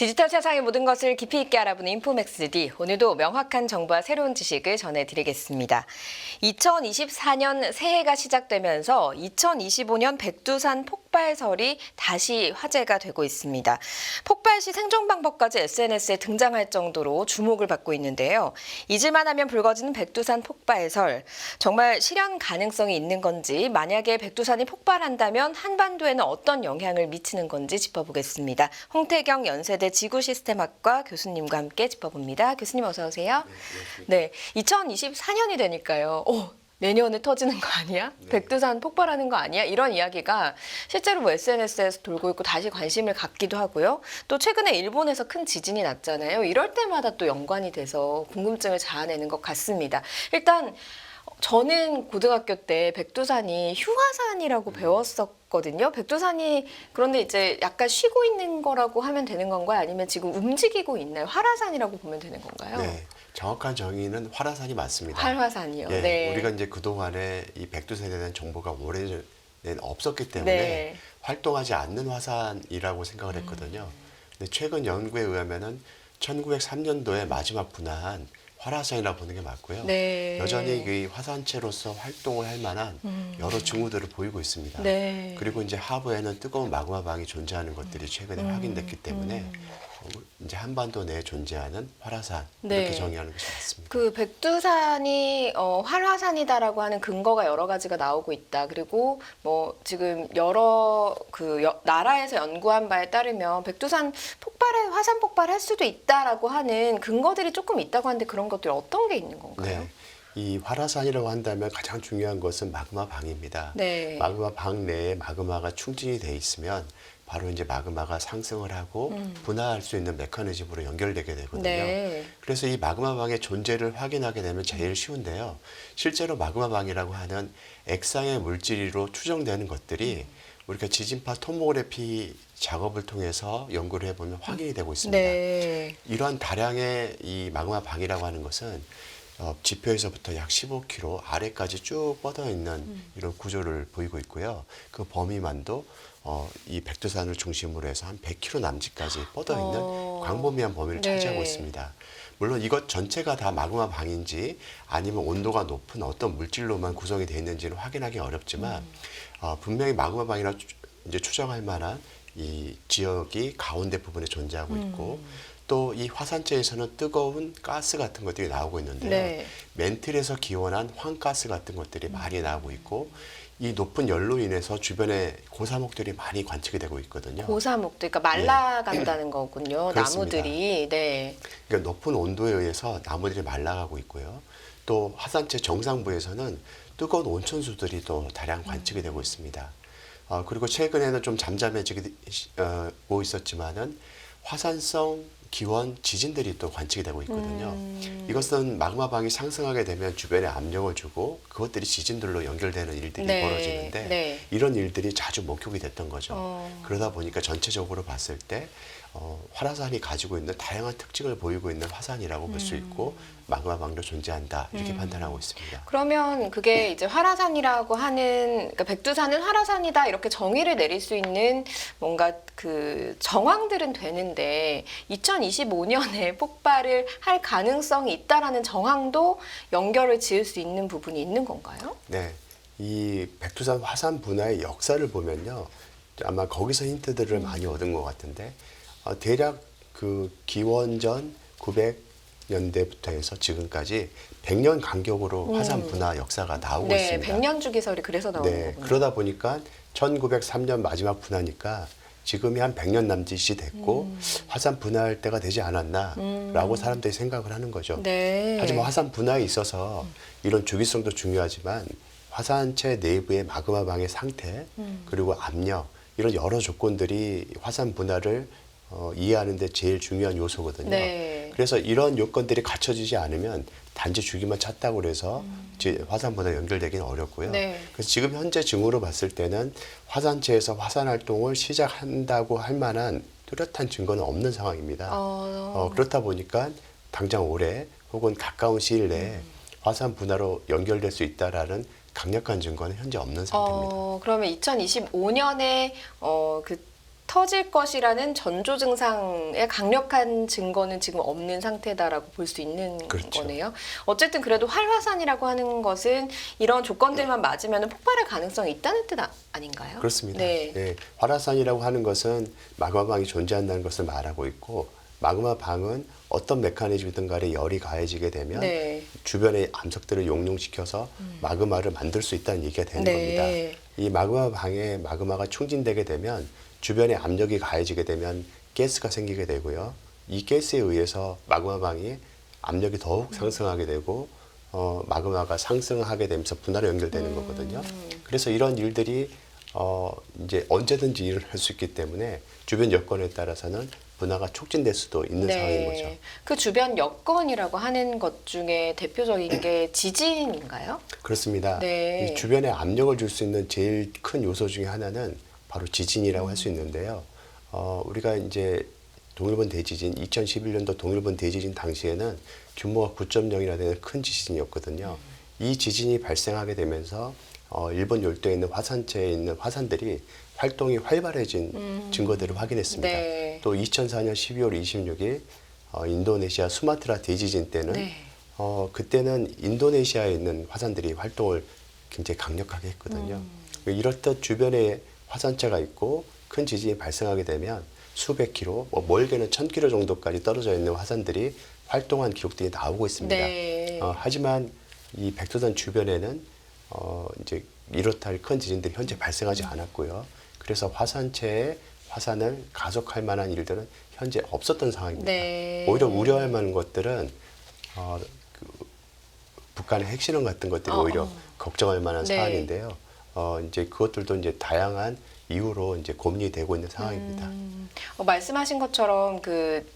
디지털 세상의 모든 것을 깊이 있게 알아보는 인포맥스D. 오늘도 명확한 정보와 새로운 지식을 전해드리겠습니다. 2024년 새해가 시작되면서 2025년 백두산 폭발설이 다시 화제가 되고 있습니다. 폭발 시 생존 방법까지 SNS에 등장할 정도로 주목을 받고 있는데요. 잊을만 하면 불거지는 백두산 폭발설. 정말 실현 가능성이 있는 건지, 만약에 백두산이 폭발한다면 한반도에는 어떤 영향을 미치는 건지 짚어보겠습니다. 홍태경 연세대 지구시스템학과 교수님과 함께 짚어봅니다. 교수님 어서 오세요. 네, 2024년이 되니까요. 내년에 터지는 거 아니야? 네. 백두산 폭발하는 거 아니야? 이런 이야기가 실제로 SNS에서 돌고 있고 다시 관심을 갖기도 하고요. 또 최근에 일본에서 큰 지진이 났잖아요. 이럴 때마다 또 연관이 돼서 궁금증을 자아내는 것 같습니다. 일단 저는 고등학교 때 백두산이 휴화산이라고 배웠었거든요. 백두산이 그런데 이제 약간 쉬고 있는 거라고 하면 되는 건가요? 아니면 지금 움직이고 있나요? 활화산이라고 보면 되는 건가요? 네, 정확한 정의는 활화산이 맞습니다. 활화산이요. 예, 네. 우리가 이제 그동안에 이 백두산에 대한 정보가 오래전 없었기 때문에 네. 활동하지 않는 화산이라고 생각을 했거든요. 근데 최근 연구에 의하면은 1903년도에 마지막 분화한 활화산이라고 보는 게 맞고요. 네. 여전히 그 화산체로서 활동을 할 만한 여러 징후들을 보이고 있습니다. 네. 그리고 이제 하부에는 뜨거운 마그마방이 존재하는 것들이 최근에 확인됐기 때문에 이제 한반도 내에 존재하는 활화산 이렇게 네. 정의하는 것이 맞습니다. 그 백두산이 활화산이다라고 하는 근거가 여러 가지가 나오고 있다. 그리고 뭐 지금 여러 나라에서 연구한 바에 따르면 백두산 화산 폭발할 수도 있다라고 하는 근거들이 조금 있다고 하는데 그런 것들이 어떤 게 있는 건가요? 네. 이 활화산이라고 한다면 가장 중요한 것은 마그마방입니다. 네. 마그마방 내에 마그마가 충진이 돼 있으면 바로 이제 마그마가 상승을 하고 분화할 수 있는 메커니즘으로 연결되게 되거든요. 네. 그래서 이 마그마방의 존재를 확인하게 되면 제일 쉬운데요. 실제로 마그마방이라고 하는 액상의 물질로 추정되는 것들이 우리가 지진파 토모그래피 작업을 통해서 연구를 해보면 확인이 되고 있습니다. 네. 이러한 다량의 이 마그마방이라고 하는 것은 지표에서부터 약 15km 아래까지 쭉 뻗어 있는 이런 구조를 보이고 있고요. 그 범위만도 이 백두산을 중심으로 해서 한 100km 남짓까지 뻗어 있는 광범위한 범위를 네. 차지하고 있습니다. 물론 이것 전체가 다 마그마 방인지 아니면 온도가 높은 어떤 물질로만 구성이 되어 있는지는 확인하기 어렵지만 분명히 마그마 방이라 이제 추정할 만한 이 지역이 가운데 부분에 존재하고 있고 또 이 화산체에서는 뜨거운 가스 같은 것들이 나오고 있는데요. 네. 멘틀에서 기원한 황가스 같은 것들이 많이 나오고 있고 이 높은 열로 인해서 주변에 고사목들이 많이 관측이 되고 있거든요. 고사목들, 그러니까 말라간다는 거군요. 그렇습니다. 나무들이. 네. 그러니까 높은 온도에 의해서 나무들이 말라가고 있고요. 또 화산체 정상부에서는 뜨거운 온천수들이 또 다량 관측이 되고 있습니다. 그리고 최근에는 좀 잠잠해지고 있었지만은 화산성 기원 지진들이 또 관측이 되고 있거든요. 이것은 마그마방이 상승하게 되면 주변에 압력을 주고 그것들이 지진들로 연결되는 일들이 네. 벌어지는데 네. 이런 일들이 자주 목격이 됐던 거죠. 그러다 보니까 전체적으로 봤을 때 활화산이 가지고 있는 다양한 특징을 보이고 있는 화산이라고 볼 수 있고 마그마방도 존재한다 이렇게 판단하고 있습니다. 그러면 그게 이제 활화산이라고 하는, 그러니까 백두산은 활화산이다 이렇게 정의를 내릴 수 있는 뭔가 그 정황들은 되는데 2025년에 폭발을 할 가능성이 있다라는 정황도 연결을 지을 수 있는 부분이 있는 건가요? 네, 이 백두산 화산 분화의 역사를 보면요, 아마 거기서 힌트들을 많이 얻은 것 같은데 대략 그 기원전 900년대부터 해서 지금까지 100년 간격으로 화산 분화 역사가 나오고 네, 있습니다. 100년 주기설이 그래서 나오는 네, 거군요. 그러다 보니까 1903년 마지막 분화니까 지금이 한 100년 남짓이 됐고 화산 분화할 때가 되지 않았나라고 사람들이 생각을 하는 거죠. 네. 하지만 화산 분화에 있어서 이런 주기성도 중요하지만 화산체 내부의 마그마방의 상태 그리고 압력 이런 여러 조건들이 화산 분화를 이해하는 데 제일 중요한 요소거든요. 네. 그래서 이런 요건들이 갖춰지지 않으면 단지 주기만 찼다고 해서 화산 분화 연결되기는 어렵고요. 네. 그래서 지금 현재 징후로 봤을 때는 화산체에서 화산 활동을 시작한다고 할 만한 뚜렷한 증거는 없는 상황입니다. 그렇다 보니까 당장 올해 혹은 가까운 시일 내에 화산 분화로 연결될 수 있다라는 강력한 증거는 현재 없는 상태입니다. 그러면 2025년에 그 터질 것이라는 전조 증상의 강력한 증거는 지금 없는 상태다라고 볼 수 있는 그렇죠. 거네요. 어쨌든 그래도 활화산이라고 하는 것은 이런 조건들만 맞으면 폭발할 가능성이 있다는 뜻 아닌가요? 그렇습니다. 네. 네, 활화산이라고 하는 것은 마그마방이 존재한다는 것을 말하고 있고 마그마방은 어떤 메커니즘이든 간에 열이 가해지게 되면 네. 주변의 암석들을 용융시켜서 마그마를 만들 수 있다는 얘기가 되는 네. 겁니다. 이 마그마방에 마그마가 충진되게 되면 주변에 압력이 가해지게 되면 가스가 생기게 되고요. 이 가스에 의해서 마그마방이 압력이 더욱 상승하게 되고 마그마가 상승하게 되면서 분화로 연결되는 거거든요. 그래서 이런 일들이 이제 언제든지 일어날 수 있기 때문에 주변 여건에 따라서는 분화가 촉진될 수도 있는 상황인 거죠. 그 주변 여건이라고 하는 것 중에 대표적인 게 지진인가요? 그렇습니다. 네. 이 주변에 압력을 줄 수 있는 제일 큰 요소 중에 하나는 바로 지진이라고 할 수 있는데요. 우리가 이제 동일본 대지진, 2011년도 동일본 대지진 당시에는 규모가 9.0이나 되는 큰 지진이었거든요. 이 지진이 발생하게 되면서 일본 열도에 있는 화산체에 있는 화산들이 활동이 활발해진 증거들을 확인했습니다. 네. 또 2004년 12월 26일 인도네시아 수마트라 대지진 때는 네. 그때는 인도네시아에 있는 화산들이 활동을 굉장히 강력하게 했거든요. 이렇듯 주변에 화산체가 있고 큰 지진이 발생하게 되면 수백 킬로, 멀게는 1000킬로 정도까지 떨어져 있는 화산들이 활동한 기록들이 나오고 있습니다. 네. 하지만 이 백두산 주변에는 이제 이렇다 할 큰 지진들이 현재 발생하지 않았고요. 그래서 화산체의 화산을 가속할 만한 일들은 현재 없었던 상황입니다. 네. 오히려 우려할 만한 것들은 북한의 핵실험 같은 것들이 오히려 걱정할 만한 네. 사안인데요. 이제 그것들도 이제 다양한 이유로 이제 고민이 되고 있는 상황입니다. 말씀하신 것처럼 그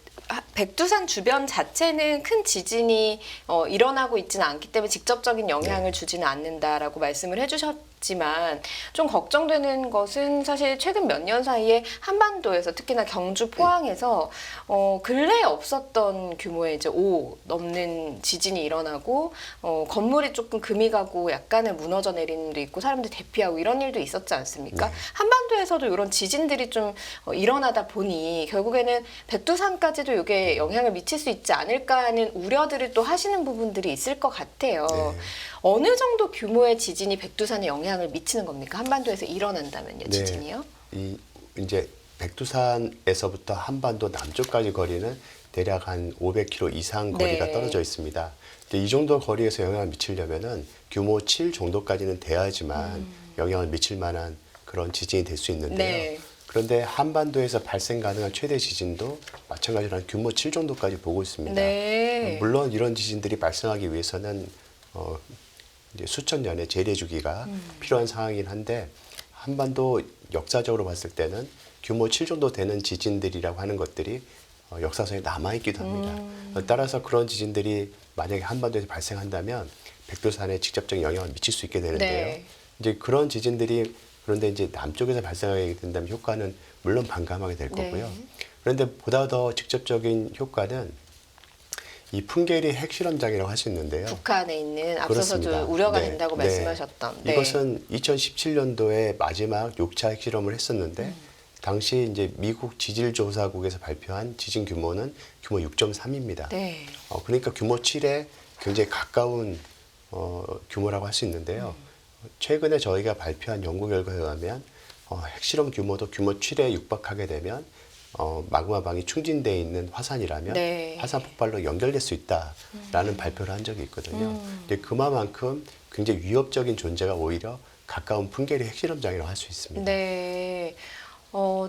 백두산 주변 자체는 큰 지진이 일어나고 있지는 않기 때문에 직접적인 영향을 주지는 않는다라고 말씀을 해주셨지만 좀 걱정되는 것은 사실 최근 몇 년 사이에 한반도에서 특히나 경주 포항에서 근래에 없었던 규모의 이제 5 넘는 지진이 일어나고 건물이 조금 금이 가고 약간의 무너져 내리는 일도 있고 사람들이 대피하고 이런 일도 있었지 않습니까? 한반도에서도 이런 지진들이 좀 일어나다 보니 결국에는 백두산까지도 이게 영향을 미칠 수 있지 않을까 하는 우려들을 또 하시는 부분들이 있을 것 같아요. 네. 어느 정도 규모의 지진이 백두산에 영향을 미치는 겁니까? 한반도에서 일어난다면요, 지진이요? 이제 백두산에서부터 한반도 남쪽까지 거리는 대략 한 500km 이상 거리가 네. 떨어져 있습니다. 근데 이 정도 거리에서 영향을 미치려면은 규모 7 정도까지는 돼야지만 영향을 미칠 만한 그런 지진이 될 수 있는데요. 네. 그런데 한반도에서 발생 가능한 최대 지진도 마찬가지로 한 규모 7 정도까지 보고 있습니다. 네. 물론 이런 지진들이 발생하기 위해서는 이제 수천 년의 재래 주기가 필요한 상황이긴 한데 한반도 역사적으로 봤을 때는 규모 7 정도 되는 지진들이라고 하는 것들이 역사상에 남아있기도 합니다. 따라서 그런 지진들이 만약에 한반도에서 발생한다면 백두산에 직접적인 영향을 미칠 수 있게 되는데요. 네. 이제 그런 지진들이 그런데 이제 남쪽에서 발생하게 된다면 효과는 물론 반감하게 될 거고요. 네. 그런데 보다 더 직접적인 효과는 이 풍계리 핵실험장이라고 할 수 있는데요. 북한에 있는 앞서서도 그렇습니다. 우려가 네, 된다고 네. 말씀하셨던. 네. 이것은 2017년도에 마지막 6차 핵실험을 했었는데 당시 이제 미국 지질조사국에서 발표한 지진 규모는 규모 6.3입니다. 네. 그러니까 규모 7에 굉장히 가까운 규모라고 할 수 있는데요. 최근에 저희가 발표한 연구 결과에 의하면 핵실험 규모도 규모 7에 육박하게 되면 마그마방이 충진되어 있는 화산이라면 네. 화산 폭발로 연결될 수 있다라는 발표를 한 적이 있거든요. 근데 그만큼 굉장히 위협적인 존재가 오히려 가까운 풍계리 핵실험장이라고 할 수 있습니다. 네.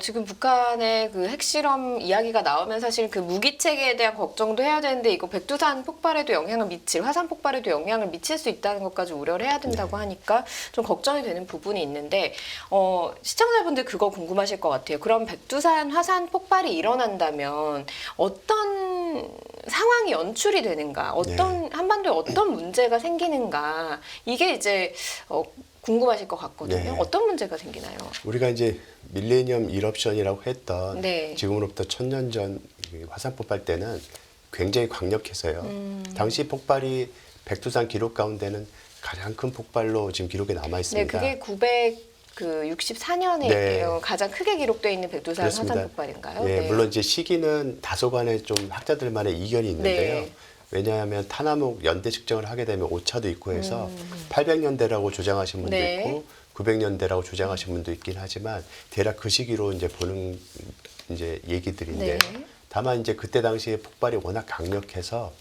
지금 북한의 그 핵실험 이야기가 나오면 사실 그 무기 체계에 대한 걱정도 해야 되는데 이거 백두산 폭발에도 영향을 미칠, 화산 폭발에도 영향을 미칠 수 있다는 것까지 우려를 해야 된다고 하니까 좀 걱정이 되는 부분이 있는데 시청자분들 그거 궁금하실 것 같아요. 그럼 백두산 화산 폭발이 일어난다면 어떤 상황이 연출이 되는가, 한반도에 어떤 문제가 생기는가 이게 이제 궁금하실 것 같거든요. 네. 어떤 문제가 생기나요? 우리가 이제 밀레니엄 이럽션이라고 했던 네. 지금으로부터 1000년 전 화산 폭발 때는 굉장히 강력해서요. 당시 폭발이 백두산 기록 가운데는 가장 큰 폭발로 지금 기록에 남아 있습니다. 네, 그게 그 64년에 네. 가장 크게 기록되어 있는 백두산 그렇습니다. 화산 폭발인가요? 예, 네. 물론 이제 시기는 다소간에 좀 학자들만의 이견이 있는데요. 네. 왜냐하면 탄화목 연대 측정을 하게 되면 오차도 있고 해서 800년대라고 주장하신 분도 네. 있고 900년대라고 주장하신 분도 있긴 하지만 대략 그 시기로 이제 보는 이제 얘기들인데 네. 다만 이제 그때 당시에 폭발이 워낙 강력해서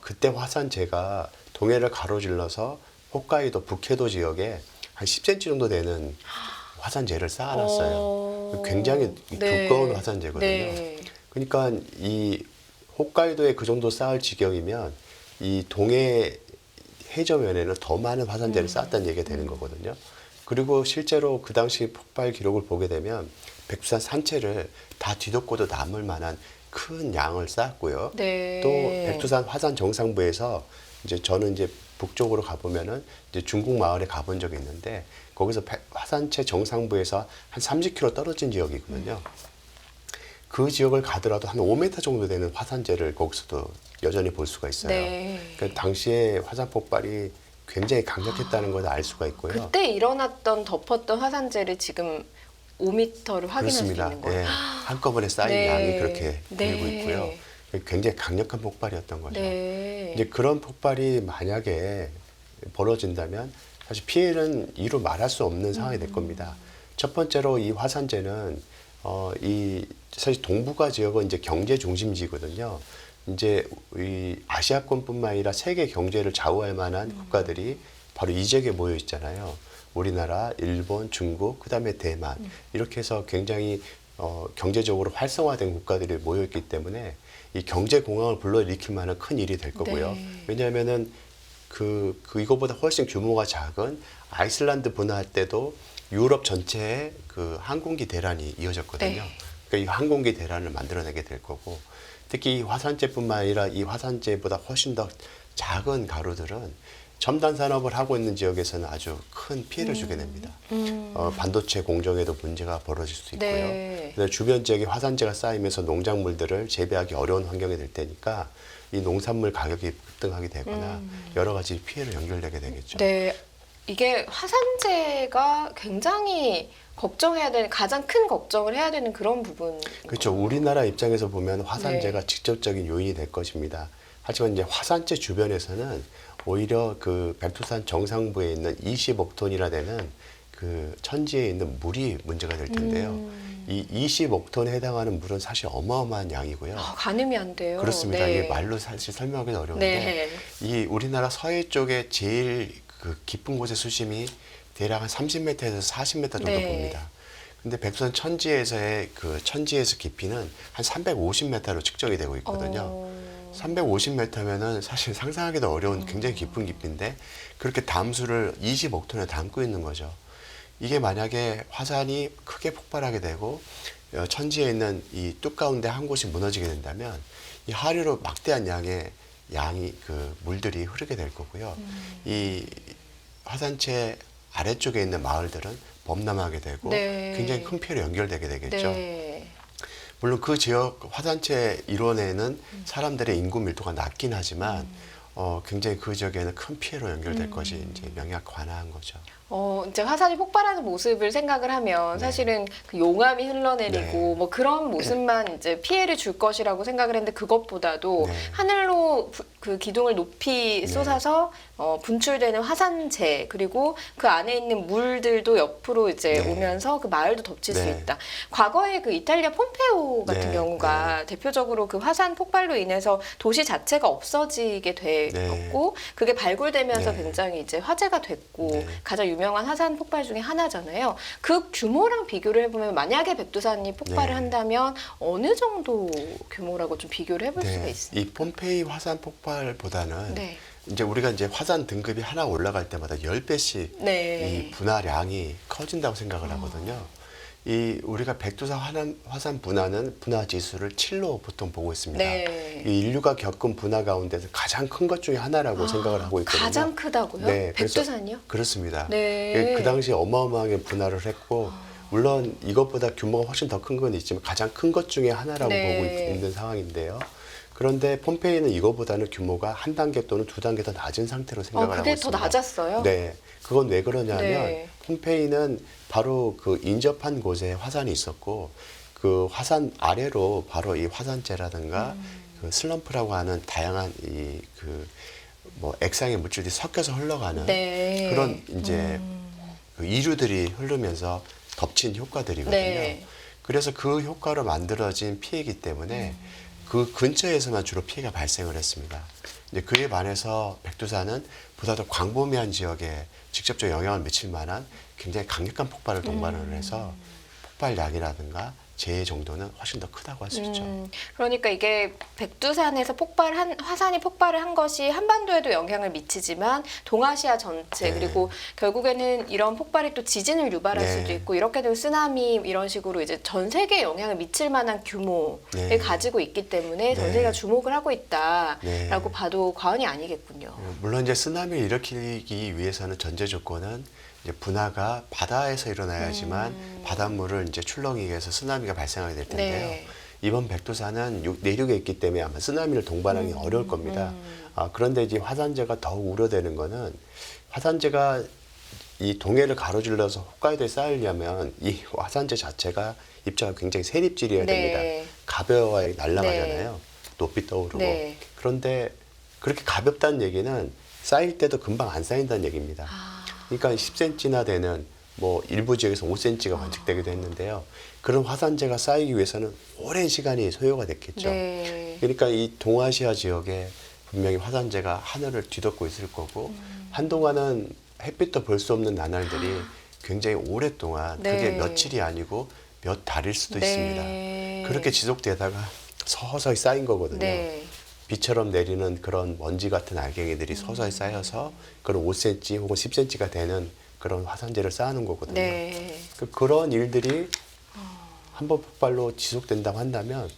그때 화산재가 동해를 가로질러서 홋카이도 북해도 지역에 한 10cm 정도 되는 화산재를 쌓아놨어요. 굉장히 네. 두꺼운 화산재거든요. 네. 그러니까 이 홋카이도에 그 정도 쌓을 지경이면 이 동해 해저면에는 더 많은 화산재를 쌓았다는 얘기가 되는 거거든요. 그리고 실제로 그 당시 폭발 기록을 보게 되면 백두산 산체를 다 뒤덮고도 남을 만한 큰 양을 쌓았고요. 네. 또 백두산 화산 정상부에서 이제 저는 이제 북쪽으로 가보면은 이제 중국 마을에 가본 적이 있는데 거기서 화산체 정상부에서 한 30km 떨어진 지역이거든요. 그 지역을 가더라도 한 5m 정도 되는 화산재를 거기서도 여전히 볼 수가 있어요. 네. 그러니까 당시에 화산 폭발이 굉장히 강력했다는 걸 알 수가 있고요. 그때 일어났던 덮었던 화산재를 지금 5m를 확인할 수 그렇습니다. 있는 거예요. 예, 한꺼번에 쌓인 네. 양이 그렇게 보이고 네. 있고요. 굉장히 강력한 폭발이었던 거죠. 네. 이제 그런 폭발이 만약에 벌어진다면 사실 피해는 이루 말할 수 없는 상황이 될 겁니다. 첫 번째로 이 화산재는 이 사실 동북아 지역은 이제 경제 중심지거든요. 이제 이 아시아권뿐만 아니라 세계 경제를 좌우할 만한 국가들이 바로 이 지역에 모여 있잖아요. 우리나라, 일본, 중국, 그다음에 대만 이렇게 해서 굉장히 경제적으로 활성화된 국가들이 모여 있기 때문에 이 경제 공황을 불러일으킬 만한 큰 일이 될 거고요. 네. 왜냐하면은 이거보다 훨씬 규모가 작은 아이슬란드 분화할 때도 유럽 전체에 그 항공기 대란이 이어졌거든요. 네. 그러니까 이 항공기 대란을 만들어내게 될 거고 특히 이 화산재뿐만 아니라 이 화산재보다 훨씬 더 작은 가루들은 첨단 산업을 하고 있는 지역에서는 아주 큰 피해를 주게 됩니다. 반도체 공정에도 문제가 벌어질 수 있고요. 네. 그다음에 주변 지역에 화산재가 쌓이면서 농작물들을 재배하기 어려운 환경이 될 테니까 이 농산물 가격이 급등하게 되거나 여러 가지 피해로 연결되게 되겠죠. 네. 이게 화산재가 굉장히 걱정해야 되는 가장 큰 걱정을 해야 되는 그런 부분. 그렇죠. 우리나라 입장에서 보면 화산재가 네. 직접적인 요인이 될 것입니다. 하지만 이제 화산재 주변에서는 오히려 그 백두산 정상부에 있는 20억 톤이나 되는 그 천지에 있는 물이 문제가 될 텐데요. 이 20억 톤에 해당하는 물은 사실 어마어마한 양이고요. 가늠이 안 돼요. 그렇습니다. 네. 이게 말로 사실 설명하기는 어려운데 네. 이 우리나라 서해 쪽에 제일 그 깊은 곳의 수심이 대략 한 30m에서 40m 정도 네. 봅니다. 근데 백두산 천지에서의 그 천지에서 깊이는 한 350m로 측정이 되고 있거든요. 350m면은 사실 상상하기도 어려운 굉장히 깊은 깊이인데 그렇게 담수를 20억 톤에 담고 있는 거죠. 이게 만약에 화산이 크게 폭발하게 되고 천지에 있는 이 뚝 가운데 한 곳이 무너지게 된다면 이 하류로 막대한 양이 그 물들이 흐르게 될 거고요. 이 화산체 아래쪽에 있는 마을들은 범람하게 되고 네. 굉장히 큰 피해로 연결되게 되겠죠. 네. 물론 그 지역 화산체 일원에는 사람들의 인구 밀도가 낮긴 하지만 굉장히 그 지역에는 큰 피해로 연결될 것이 이제 명약관화한 거죠. 이제 화산이 폭발하는 모습을 생각을 하면 사실은 그 용암이 흘러내리고 네. 뭐 그런 모습만 이제 피해를 줄 것이라고 생각을 했는데 그것보다도 네. 하늘로 그 기둥을 높이 네. 쏟아서 분출되는 화산재 그리고 그 안에 있는 물들도 옆으로 이제 네. 오면서 그 마을도 덮칠 수 네. 있다. 과거에 그 이탈리아 폼페오 같은 네. 경우가 대표적으로 그 화산 폭발로 인해서 도시 자체가 없어지게 되었고 그게 발굴되면서 네. 굉장히 이제 화제가 됐고 네. 가장 유명한 화산 폭발 중에 하나잖아요. 그 규모랑 비교를 해보면 만약에 백두산이 폭발을 네. 한다면 어느 정도 규모라고 좀 비교를 해볼 수가 이 있습니까? 폼페이 화산 폭발보다는 네. 이제 우리가 이제 화산 등급이 하나 올라갈 때마다 10배씩 네. 이 분화량이 커진다고 생각을 하거든요. 이 우리가 백두산 화산 분화는 분화 지수를 7로 보통 보고 있습니다. 네. 이 인류가 겪은 분화 가운데서 가장 큰 것 중에 하나라고 생각을 하고 있거든요. 가장 크다고요? 네, 그래서 백두산이요? 그렇습니다. 네. 그 당시에 어마어마하게 분화를 했고 물론 이것보다 규모가 훨씬 더 큰 건 있지만 가장 큰 것 중에 하나라고 네. 보고 있는 상황인데요. 그런데 폼페이는 이거보다는 규모가 한 단계 또는 두 단계 더 낮은 상태로 생각을 하고 그게 있습니다. 더 낮았어요? 네. 그건 왜 그러냐면 네. 폼페이는 바로 그 인접한 곳에 화산이 있었고 그 화산 아래로 바로 이 화산재라든가 그 슬럼프라고 하는 다양한 이 그 뭐 액상의 물질들이 섞여서 흘러가는 네. 그런 이제 그 이류들이 흐르면서 덮친 효과들이거든요. 네. 그래서 그 효과로 만들어진 피해이기 때문에 그 근처에서만 주로 피해가 발생을 했습니다. 이제 그에 반해서 백두산은 보다 더 광범위한 지역에 직접적 영향을 미칠 만한 굉장히 강력한 폭발을 동반을 해서 폭발량이라든가 재해 정도는 훨씬 더 크다고 할 수 있죠. 그러니까 이게 백두산에서 화산이 폭발을 한 것이 한반도에도 영향을 미치지만 동아시아 전체 네. 그리고 결국에는 이런 폭발이 또 지진을 유발할 네. 수도 있고 이렇게 되면 쓰나미 이런 식으로 이제 전 세계에 영향을 미칠 만한 규모를 네. 가지고 있기 때문에 전 네. 세계가 주목을 하고 있다라고 네. 봐도 과언이 아니겠군요. 물론 이제 쓰나미를 일으키기 위해서는 전제 조건은 이제 분화가 바다에서 일어나야지만 바닷물을 이제 출렁이게 해서 쓰나미가 발생하게 될 텐데요. 네. 이번 백두산은 내륙에 있기 때문에 아마 쓰나미를 동반하기 어려울 겁니다. 그런데 이제 화산재가 더욱 우려되는 거는 화산재가 이 동해를 가로질러서 홋카이도에 쌓이려면 이 화산재 자체가 입자가 굉장히 세립질이어야 네. 됩니다. 가벼워야 날아가잖아요. 높이 떠오르고. 네. 그런데 그렇게 가볍다는 얘기는 쌓일 때도 금방 안 쌓인다는 얘기입니다. 그러니까 10cm나 되는 뭐 일부 지역에서 5cm가 관측되기도 했는데요. 그런 화산재가 쌓이기 위해서는 오랜 시간이 소요가 됐겠죠. 네. 그러니까 이 동아시아 지역에 분명히 화산재가 하늘을 뒤덮고 있을 거고 한동안은 햇빛도 볼 수 없는 나날들이 굉장히 오랫동안 네. 그게 며칠이 아니고 몇 달일 수도 네. 있습니다. 그렇게 지속되다가 서서히 쌓인 거거든요. 네. 비처럼 내리는 그런 먼지 같은 알갱이들이 서서히 쌓여서 그런 5cm 혹은 10cm가 되는 그런 화산재를 쌓는 거거든요. 네. 그런 일들이 한 번 폭발로 지속된다고 한다면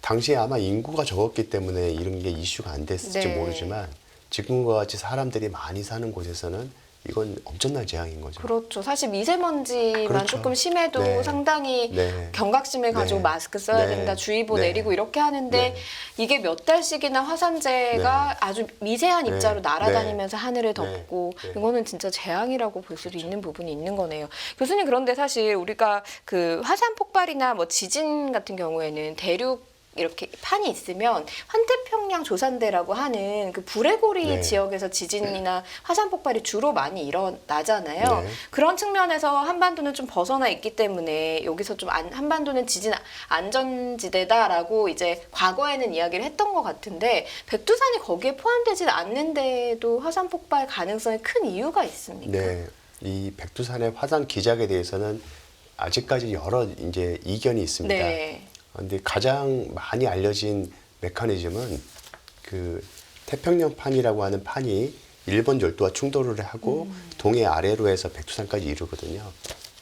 당시에 아마 인구가 적었기 때문에 이런 게 이슈가 안 됐을지 네. 모르지만 지금과 같이 사람들이 많이 사는 곳에서는 이건 엄청난 재앙인 거죠. 그렇죠. 사실 미세먼지만 그렇죠. 조금 심해도 네. 상당히 네. 경각심을 가지고 네. 마스크 써야 네. 된다, 주의보 네. 내리고 이렇게 하는데 네. 이게 몇 달씩이나 화산재가 아주 미세한 네. 입자로 네. 날아다니면서 하늘을 네. 덮고 네. 이거는 진짜 재앙이라고 볼 수도 있는 부분이 있는 거네요. 교수님 그런데 사실 우리가 그 화산 폭발이나 뭐 지진 같은 경우에는 대륙 이렇게 판이 있으면 환태평양 조산대라고 하는 그 불레고리 네. 지역에서 지진이나 화산 폭발이 주로 많이 일어나잖아요. 네. 그런 측면에서 한반도는 좀 벗어나 있기 때문에 여기서 좀 한반도는 지진 안전지대다라고 이제 과거에는 이야기를 했던 것 같은데 백두산이 거기에 포함되지 않는데도 화산 폭발 가능성이 큰 이유가 있습니까? 네, 이 백두산의 화산 기작에 대해서는 아직까지 여러 이제 이견이 있습니다. 네. 근데 가장 많이 알려진 메커니즘은 그 태평양판이라고 하는 판이 일본 열도와 충돌을 하고 동해 아래로 해서 백두산까지 이루거든요.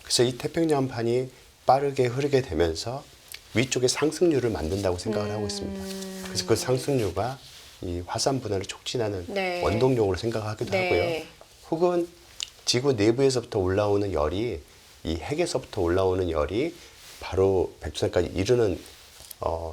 그래서 이 태평양판이 빠르게 흐르게 되면서 위쪽에 상승류를 만든다고 생각을 하고 있습니다. 그래서 그 상승류가 이 화산 분화를 촉진하는 네. 원동력으로 생각하기도 네. 하고요. 혹은 지구 내부에서부터 올라오는 열이 이 핵에서부터 올라오는 열이 바로 백두산까지 이르는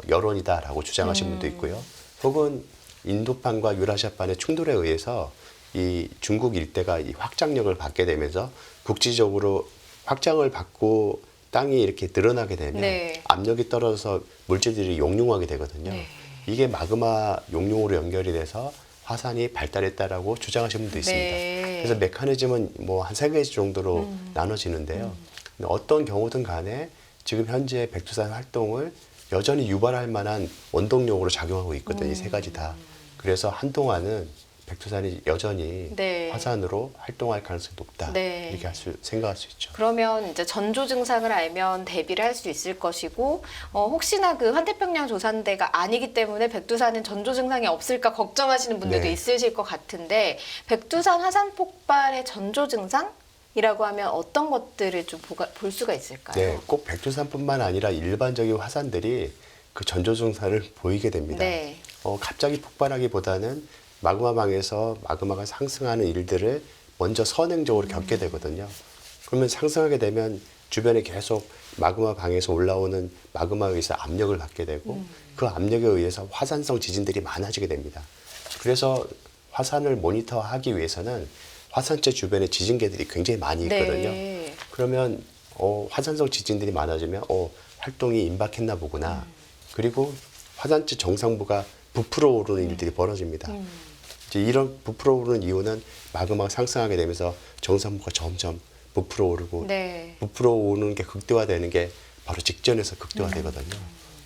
여론이다라고 주장하시는 분도 있고요. 혹은 인도판과 유라시아판의 충돌에 의해서 이 중국 일대가 이 확장력을 받게 되면서 국지적으로 확장을 받고 땅이 이렇게 늘어나게 되면 네. 압력이 떨어져서 물질들이 용융하게 되거든요. 네. 이게 마그마 용융으로 연결이 돼서 화산이 발달했다라고 주장하시는 분도 있습니다. 네. 그래서 메커니즘은 뭐 한 3가지 정도로 나눠지는데요. 근데 어떤 경우든 간에 지금 현재 백두산 활동을 여전히 유발할 만한 원동력으로 작용하고 있거든요. 이 3가지 다. 그래서 한동안은 백두산이 여전히 네. 화산으로 활동할 가능성이 높다. 네. 이렇게 생각할 수 있죠. 그러면 이제 전조 증상을 알면 대비를 할 수 있을 것이고 혹시나 그 환태평양 조산대가 아니기 때문에 백두산은 전조 증상이 없을까 걱정하시는 분들도 네. 있으실 것 같은데 백두산 화산 폭발의 전조 증상이라고 하면 어떤 것들을 좀 볼 수가 있을까요? 네, 꼭 백두산뿐만 아니라 일반적인 화산들이 그 전조 증상을 보이게 됩니다. 네. 갑자기 폭발하기보다는 마그마방에서 마그마가 상승하는 일들을 먼저 선행적으로 겪게 되거든요. 그러면 상승하게 되면 주변에 계속 마그마 방에서 올라오는 마그마에 의해서 압력을 받게 되고 그 압력에 의해서 화산성 지진들이 많아지게 됩니다. 그래서 화산을 모니터하기 위해서는 화산재 주변에 지진계들이 굉장히 많이 있거든요. 네. 그러면 화산성 지진들이 많아지면 활동이 임박했나 보구나. 그리고 화산재 정상부가 부풀어 오르는 일들이 벌어집니다. 이제 이런 부풀어 오르는 이유는 마그마가 상승하게 되면서 정상부가 점점 부풀어 오르고 네. 부풀어 오르는 게 극대화되는 게 바로 직전에서 극대화되거든요.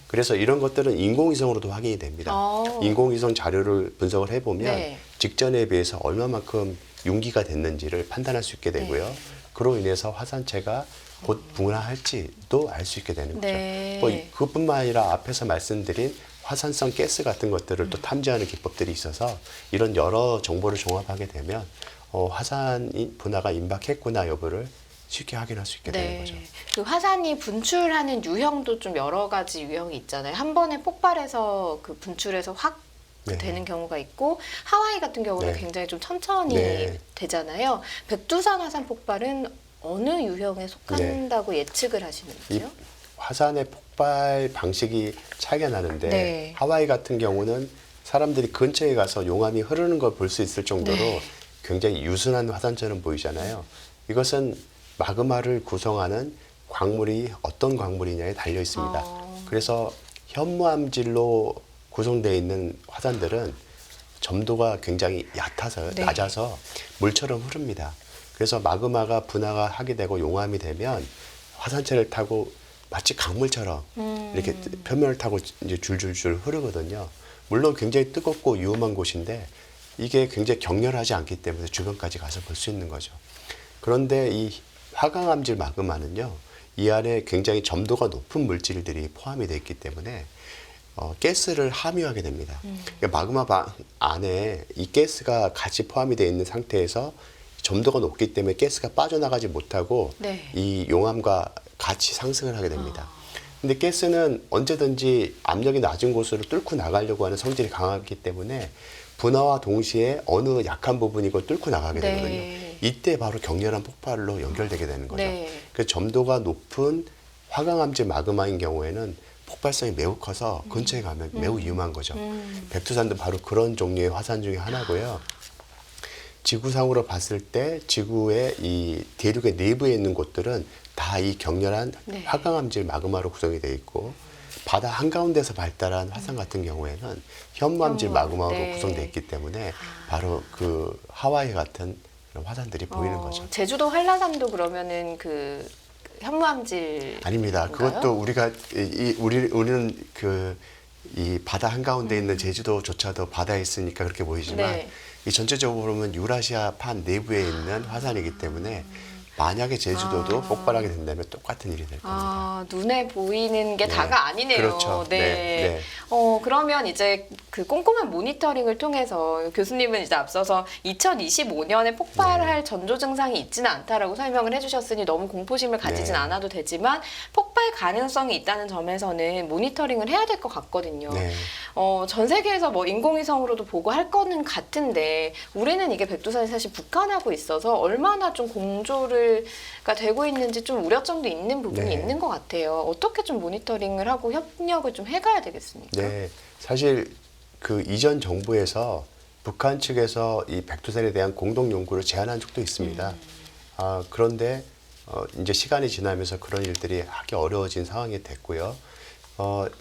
그래서 이런 것들은 인공위성으로도 확인이 됩니다. 인공위성 자료를 분석을 해보면 네. 직전에 비해서 얼마만큼 융기가 됐는지를 판단할 수 있게 되고요. 네. 그로 인해서 화산체가 곧 분화할지도 알 수 있게 되는 거죠. 네. 그것뿐만 아니라 앞에서 말씀드린 화산성 가스 같은 것들을 또 탐지하는 기법들이 있어서 이런 여러 정보를 종합하게 되면 화산 분화가 임박했구나 여부를 쉽게 확인할 수 있게 되는 거죠. 그 화산이 분출하는 유형도 좀 여러 가지 유형이 있잖아요. 한 번에 폭발해서 그 분출해서 확 네. 되는 경우가 있고 하와이 같은 경우는 네. 굉장히 좀 천천히 네. 되잖아요. 백두산 화산 폭발은 어느 유형에 속한다고 예측을 이 하시는지요? 화산의 폭발 방식이 차이가 나는데 네. 하와이 같은 경우는 사람들이 근처에 가서 용암이 흐르는 걸 볼 수 있을 정도로 네. 굉장히 유순한 화산처럼 보이잖아요. 이것은 마그마를 구성하는 광물이 어떤 광물이냐에 달려 있습니다. 그래서 현무암질로 구성되어 있는 화산들은 점도가 굉장히 얕아서 네. 낮아서 물처럼 흐릅니다. 그래서 마그마가 분화가 하게 되고 용암이 되면 화산체를 타고 마치 강물처럼 이렇게 표면을 타고 이제 줄줄줄 흐르거든요. 물론 굉장히 뜨겁고 위험한 곳인데 이게 굉장히 격렬하지 않기 때문에 주변까지 가서 볼 수 있는 거죠. 그런데 이 화강암질 마그마는요, 이 안에 굉장히 점도가 높은 물질들이 포함이 되어 있기 때문에 가스를 함유하게 됩니다. 그러니까 마그마 안에 이 가스가 같이 포함이 되어 있는 상태에서 점도가 높기 때문에 가스가 빠져나가지 못하고 네. 이 용암과 같이 상승을 하게 됩니다. 근데 가스는 언제든지 압력이 낮은 곳으로 뚫고 나가려고 하는 성질이 강하기 때문에 분화와 동시에 어느 약한 부분이 이걸 뚫고 나가게 네. 되거든요. 이때 바로 격렬한 폭발로 연결되게 되는 거죠. 네. 그 점도가 높은 화강암질 마그마인 경우에는 폭발성이 매우 커서 근처에 가면 매우 위험한 거죠. 백두산도 바로 그런 종류의 화산 중에 하나고요. 지구상으로 봤을 때 지구의 이 대륙의 내부에 있는 곳들은 다 이 격렬한 네. 화강암질 마그마로 구성이 되어 있고 바다 한가운데서 발달한 화산 같은 경우에는 현무암질 마그마로 네. 구성되어 있기 때문에 바로 그 하와이 같은 그런 화산들이 보이는 거죠. 제주도 한라산도 그러면은 그 현무암질 아닙니다. 그것도 우리가 우리는 그 이 바다 한가운데 있는 제주도조차도 바다에 있으니까 그렇게 보이지만 네. 이 전체적으로 보면 유라시아판 내부에 있는 화산이기 때문에 만약에 제주도도 폭발하게 된다면 똑같은 일이 될 겁니다. 눈에 보이는 게 네. 다가 아니네요. 그렇죠. 네. 네. 그러면 이제 그 꼼꼼한 모니터링을 통해서 교수님은 이제 앞서서 2025년에 폭발할 전조 증상이 있지는 않다라고 설명을 해주셨으니 너무 공포심을 가지진 네. 않아도 되지만 폭발 가능성이 있다는 점에서는 모니터링을 해야 될 것 같거든요. 네. 전 세계에서 뭐 인공위성으로도 보고 할 거는 같은데 우리는 이게 백두산이 사실 북한하고 있어서 얼마나 좀 공조가 되고 있는지 좀 우려점도 있는 부분이 네. 있는 것 같아요. 어떻게 좀 모니터링을 하고 협력을 좀 해가야 되겠습니까? 네, 사실 그 이전 정부에서 북한 측에서 이 백두산에 대한 공동 연구를 제안한 적도 있습니다. 그런데 이제 시간이 지나면서 그런 일들이 하기 어려워진 상황이 됐고요.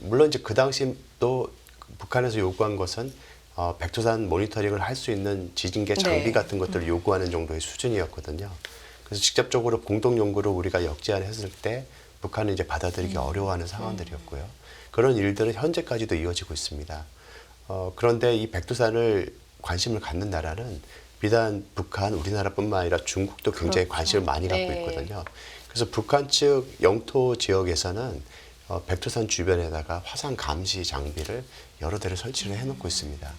물론 이제 그 당시 또 북한에서 요구한 것은 백두산 모니터링을 할 수 있는 지진계 장비 네. 같은 것들을 요구하는 정도의 수준이었거든요. 그래서 직접적으로 공동 연구를 우리가 역제안했을 때 북한은 이제 받아들이기 어려워하는 상황들이었고요. 그런 일들은 현재까지도 이어지고 있습니다. 그런데 이 백두산을 관심을 갖는 나라는 비단 북한, 우리나라뿐만 아니라 중국도 굉장히 그렇죠. 관심을 많이 갖고 네. 있거든요. 그래서 북한 측 영토 지역에서는 백두산 주변에다가 화산 감시 장비를 여러 대를 설치를 해놓고 있습니다.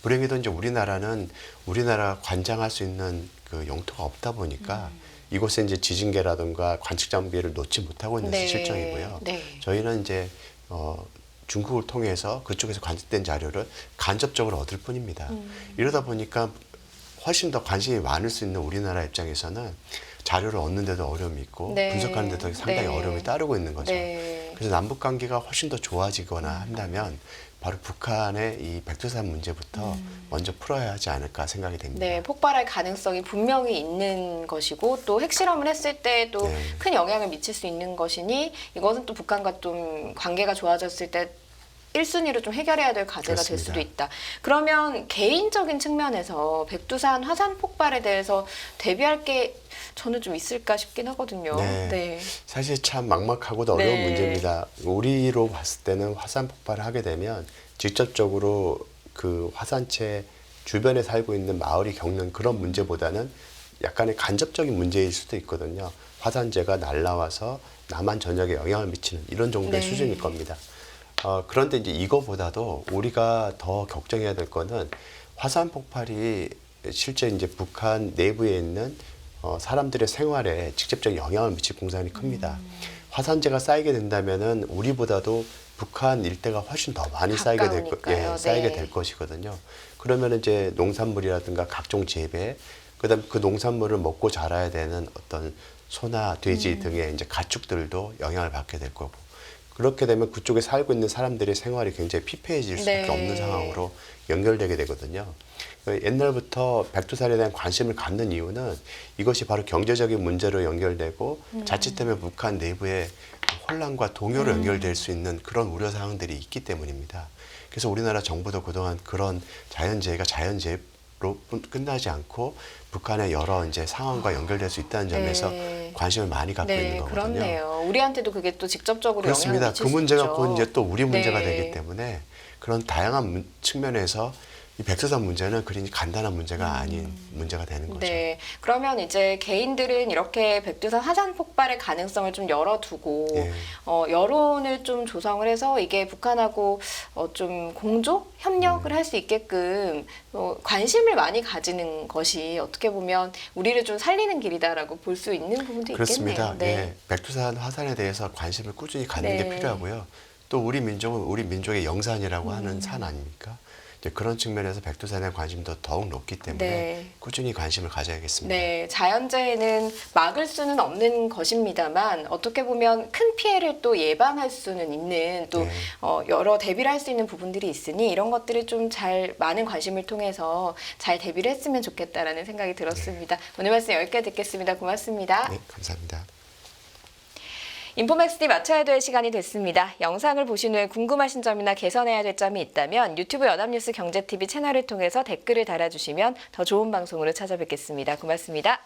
불행히도 이제 우리나라 관장할 수 있는 그 영토가 없다 보니까 이곳에 이제 지진계라든가 관측 장비를 놓지 못하고 있는 네. 실정이고요. 네. 저희는 이제 중국을 통해서 그쪽에서 관측된 자료를 간접적으로 얻을 뿐입니다. 이러다 보니까 훨씬 더 관심이 많을 수 있는 우리나라 입장에서는 자료를 얻는데도 어려움이 있고 네. 분석하는 데도 상당히 네. 어려움이 따르고 있는 거죠. 네. 그래서 남북 관계가 훨씬 더 좋아지거나 한다면 바로 북한의 이 백두산 문제부터 먼저 풀어야 하지 않을까 생각이 됩니다. 네, 폭발할 가능성이 분명히 있는 것이고 또 핵실험을 했을 때도 네. 큰 영향을 미칠 수 있는 것이니 이것은 또 북한과 좀 관계가 좋아졌을 때 1순위로 좀 해결해야 될 과제가 될 그렇습니다. 수도 있다. 그러면 개인적인 측면에서 백두산 화산 폭발에 대해서 대비할 게 저는 좀 있을까 싶긴 하거든요. 네. 사실 참 막막하고도 네. 어려운 문제입니다. 우리로 봤을 때는 화산 폭발을 하게 되면 직접적으로 그 화산체 주변에 살고 있는 마을이 겪는 그런 문제보다는 약간의 간접적인 문제일 수도 있거든요. 화산재가 날라와서 남한 전역에 영향을 미치는 이런 정도의 네. 수준일 겁니다. 그런데 이제 이거보다도 우리가 더 걱정해야 될 거는 화산 폭발이 실제 이제 북한 내부에 있는 사람들의 생활에 직접적인 영향을 미칠 공산이 큽니다. 화산재가 쌓이게 된다면은 우리보다도 북한 일대가 훨씬 더 많이 쌓이게 가까우니까요. 쌓이게 네. 될 것이거든요. 그러면 이제 농산물이라든가 각종 재배, 그다음 그 농산물을 먹고 자라야 되는 어떤 소나 돼지 등의 이제 가축들도 영향을 받게 될 거고. 그렇게 되면 그쪽에 살고 있는 사람들의 생활이 굉장히 피폐해질 수밖에 네. 없는 상황으로 연결되게 되거든요. 옛날부터 백두산에 대한 관심을 갖는 이유는 이것이 바로 경제적인 문제로 연결되고 자칫하면 북한 내부에 혼란과 동요로 연결될 수 있는 그런 우려 사항들이 있기 때문입니다. 그래서 우리나라 정부도 그동안 그런 자연재해가 자연재해로 끝나지 않고 북한의 여러 이제 상황과 연결될 수 있다는 점에서 네. 관심을 많이 갖고 있는 거거든요. 그렇네요. 우리한테도 그게 또 직접적으로 그렇습니다. 영향을 미칠 그 수 문제가 있죠. 곧 이제 또 우리 문제가 네. 되기 때문에 그런 다양한 측면에서 이 백두산 문제는 그리 간단한 문제가 아닌 문제가 되는 거죠. 네. 그러면 이제 개인들은 이렇게 백두산 화산 폭발의 가능성을 좀 열어두고 예. 여론을 좀 조성을 해서 이게 북한하고 좀 공조 협력을 할 수 있게끔 관심을 많이 가지는 것이 어떻게 보면 우리를 좀 살리는 길이다라고 볼 수 있는 부분도 그렇습니다. 있겠네요. 예. 백두산 화산에 대해서 관심을 꾸준히 갖는 네. 게 필요하고요. 또 우리 민족은 우리 민족의 영산이라고 하는 산 아닙니까? 이제 그런 측면에서 백두산의 관심도 더욱 높기 때문에 네. 꾸준히 관심을 가져야겠습니다. 네, 자연재해는 막을 수는 없는 것입니다만 어떻게 보면 큰 피해를 또 예방할 수는 있는 또 네. 여러 대비를 할 수 있는 부분들이 있으니 이런 것들을 좀 잘 많은 관심을 통해서 잘 대비를 했으면 좋겠다라는 생각이 들었습니다. 오늘 말씀 여기까지 듣겠습니다. 고맙습니다. 네, 감사합니다. 인포맥스D 마쳐야 될 시간이 됐습니다. 영상을 보신 후에 궁금하신 점이나 개선해야 될 점이 있다면 유튜브 연합뉴스 경제TV 채널을 통해서 댓글을 달아주시면 더 좋은 방송으로 찾아뵙겠습니다. 고맙습니다.